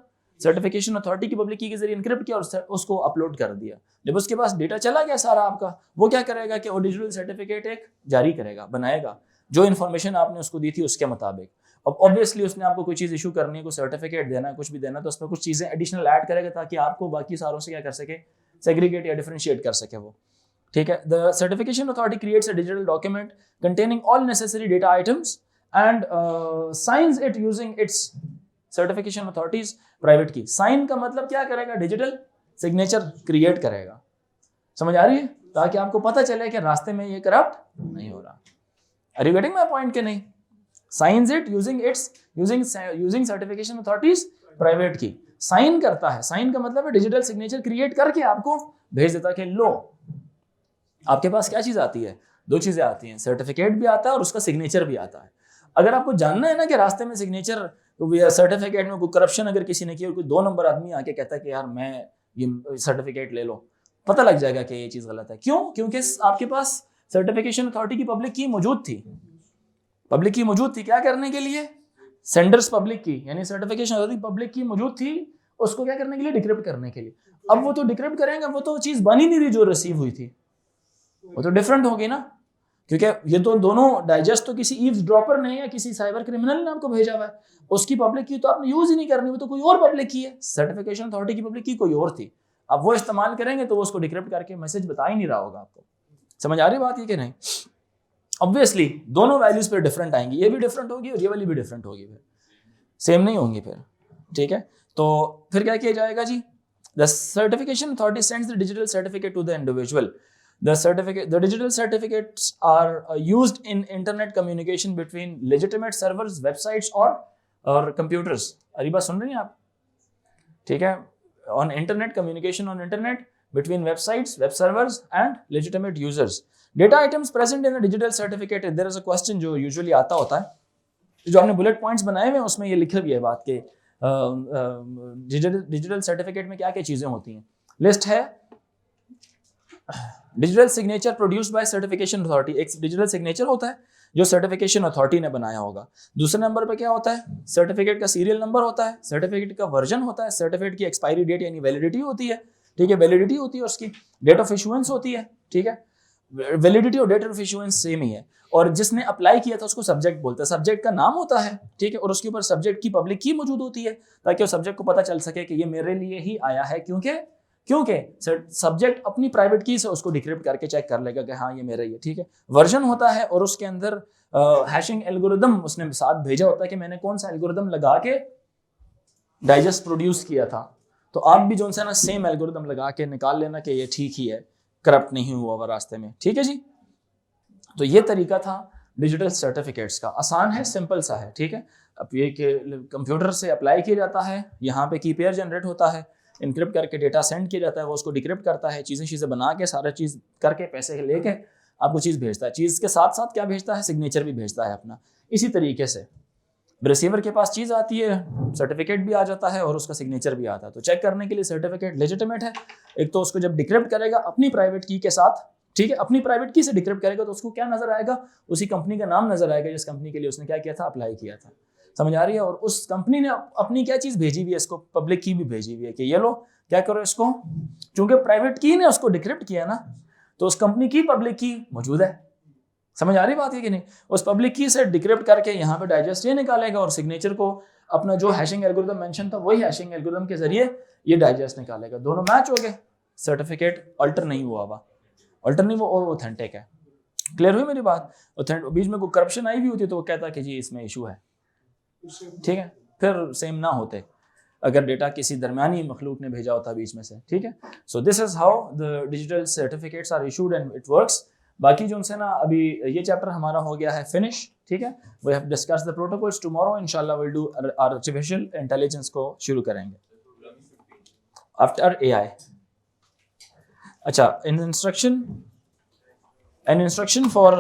सर्टिफिकेशन अथॉरिटी की पब्लिक की के जरिए इनक्रिप्ट किया और उसको अपलोड कर दिया। जब उसके पास डेटा चला गया सारा आपका, वो क्या करेगा कि वो डिजिटल सर्टिफिकेट एक जारी करेगा, बनाएगा, जो इन्फॉर्मेशन आपने उसको दी थी उसके मुताबिक। अब ऑब्वियसली उसने आपको कोई चीज़ इशू करनी है, कोई सर्टिफिकेट देना है, कुछ भी देना, तो उसमें कुछ चीज़ें एडिशनल ऐड करेगा ताकि आपको बाकी सारों से क्या कर सके, सेग्रीगेट या डिफरेंशिएट कर सके वो, ठीक है। The certification authority creates a digital document containing all necessary data items and science it using its certification authorities private key. Sign का मतलब क्या करेगा, डिजिटल सिग्नेचर क्रिएट करेगा, समझ आ रही है, ताकि आपको पता चले कि रास्ते में ये करप्ट नहीं हो रहा। Are you getting my point के नहीं? Since it using certification authorities private key, sign करता है। साइन का मतलब है डिजिटल सिग्नेचर क्रिएट करके आपको भेज देता है कि लो आपके पास क्या चीज आती है, दो चीजें आती हैं, सर्टिफिकेट भी आता है और उसका सिग्नेचर भी आता है। अगर आपको जानना है ना कि रास्ते में सिग्नेचर सर्टिफिकेट में कोई करप्शन अगर किसी ने की और कोई 2 नंबर आदमी आके कहता है कि यार मैं ये सर्टिफिकेट ले लो, पता लग जाएगा कि ये चीज गलत है। क्यों? क्योंकि आपके पास सर्टिफिकेशन अथॉरिटी की पब्लिक की मौजूद थी। पब्लिक की मौजूद थी क्या करने के लिए? सेंडर्स पब्लिक की, यानी सर्टिफिकेशन अथॉरिटी पब्लिक की मौजूद थी, उसको क्या करने के लिए? डिक्रिप्ट करने के लिए। अब वो तो डिक्रिप्ट करेंगे, वो तो चीज बन ही नहीं रही जो रिसीव हुई थी, वो तो डिफरेंट होगी ना, क्योंकि ये तो दोनों डाइजेस्ट तो किसी ईव्स ड्रॉपर ने या किसी साइबर क्रिमिनल ने आपको भेजा हुआ है, उसकी पब्लिक की तो आपने यूज ही नहीं करनी, वो तो कोई और पब्लिक की है। सर्टिफिकेशन अथॉरिटी की पब्लिक की कोई और थी, अब वो इस्तेमाल करेंगे तो वो उसको डिक्रिप्ट करके मैसेज बता ही नहीं रहा होगा आपको। समझ आ रही बात ये कि नहीं? ऑब्वियसली दोनों वैल्यूज पर डिफरेंट आएंगी, ये भी डिफरेंट होगी और ये वाली भी डिफरेंट होगी, फिर सेम नहीं होंगी फिर, ठीक है। तो फिर क्या किया जाएगा जी? The certification authority sends the digital certificate to the individual. The digital certificates are used in internet communication between legitimate servers, websites और computers। अरे बात सुन रही हैं आप? ठीक है, on internet communication on internet between websites, web servers and legitimate users. Data items present in a digital certificate, there is a question जो usually आता होता है, जो हमने बुलेट पॉइंट्स बनाए हुए हैं उसमें ये लिखा भी है बात के डिजिटल सर्टिफिकेट में क्या क्या चीजें होती हैं। लिस्ट है, digital signature produced by certification authority, एक डिजिटल सिग्नेचर होता है जो सर्टिफिकेशन अथॉरिटी ने बनाया होगा। दूसरे नंबर पे क्या होता है? सर्टिफिकेट का सीरियल नंबर होता है, सर्टिफिकेट का वर्जन होता है, सर्टिफिकेट की एक्सपायरी डेट यानी वैलिडिटी होती है, ठीक है, वैलिडिटी होती है उसकी, डेट ऑफ इशुएंस होती है, ठीक है, वैलिडिटी और डेट ऑफ इशुएंस सेम ही है। और जिसने अप्लाई किया था उसको सब्जेक्ट बोलते हैं, सब्जेक्ट का नाम होता है, ठीक है, और उसके ऊपर सब्जेक्ट की पब्लिक की मौजूद होती है ताकि उस सब्जेक्ट को पता चल सके कि ये मेरे लिए ही आया है, क्योंकि सब्जेक्ट अपनी प्राइवेट की से उसको डिक्रिप्ट करके चेक कर लेगा कि हाँ ये मेरा ही है, ठीक है। वर्जन होता है और उसके अंदर हैशिंग एल्गोरिदम उसने साथ भेजा होता है कि मैंने कौन सा एल्गोरिदम लगा के डाइजेस्ट प्रोड्यूस किया था, तो आप भी जो है ना सेम एल्गोरिदम लगा के निकाल लेना कि ये ठीक ही है, करप्ट नहीं हुआ हुआ रास्ते में, ठीक है जी। तो ये तरीका था डिजिटल सर्टिफिकेट्स का, आसान है, सिंपल सा है, ठीक है। अब ये कंप्यूटर से अप्लाई किया जाता है, यहाँ पे की पेयर जनरेट होता है, इनक्रिप्ट करके डेटा सेंड किया जाता है, वो उसको डिक्रिप्ट करता है, चीज़ें बना के सारा चीज़ करके पैसे लेके आपको चीज़ भेजता है। चीज़ के साथ साथ क्या भेजता है? सिग्नेचर भी भेजता है अपना। इसी तरीके से रिसीवर के पास चीज़ आती है, सर्टिफिकेट भी आ जाता है और उसका सिग्नेचर भी आता है। तो चेक करने के लिए सर्टिफिकेट लेजिटिमेट है, एक तो उसको जब डिक्रिप्ट करेगा अपनी प्राइवेट की के साथ, ठीक है, अपनी प्राइवेट की से डिक्रिप्ट करेगा तो उसको क्या नजर आएगा? उसी कंपनी का नाम नजर आएगा जिस कंपनी के लिए उसने क्या किया था? अप्लाई किया था। समझ आ रही है? और उस कंपनी ने अपनी क्या चीज़ भेजी हुई है इसको? पब्लिक की भी भेजी हुई है कि ये लो क्या करो इसको, चूंकि प्राइवेट की ने उसको डिक्रिप्ट किया ना, तो उस कंपनी की पब्लिक की मौजूद है। समझ आ रही बात है कि नहीं? उस पब्लिक की से डिक्रिप्ट करके यहाँ पे डाइजेस्ट ये निकालेगा और सिग्नेचर को अपना जो हैशिंग एल्गोरिथम मेंशन था वही हैशिंग एल्गोरिथम के जरिए ये डाइजेस्ट निकालेगा। दोनों मैच हो गए, सर्टिफिकेट अल्टर नहीं हुआ, अल्टर नहीं, वो ऑथेंटिक है। क्लियर हुई मेरी बात? बीच में कोई करप्शन आई भी होती तो वो कहता कि जी इसमें इशू है, ठीक है, फिर सेम ना होते अगर डेटा किसी दरमियानी मखलूक ने भेजा होता बीच में से, ठीक है। So this is how the digital certificates are issued and it works. बाकी जो उनसे ना अभी ये चैप्टर हमारा हो गया है फिनिश, ठीक है। We have discussed the protocols, tomorrow इंशाल्लाह विल डू आर्टिफिशियल इंटेलिजेंस को शुरू करेंगे आफ्टर एआई। अच्छा, in instruction an instruction for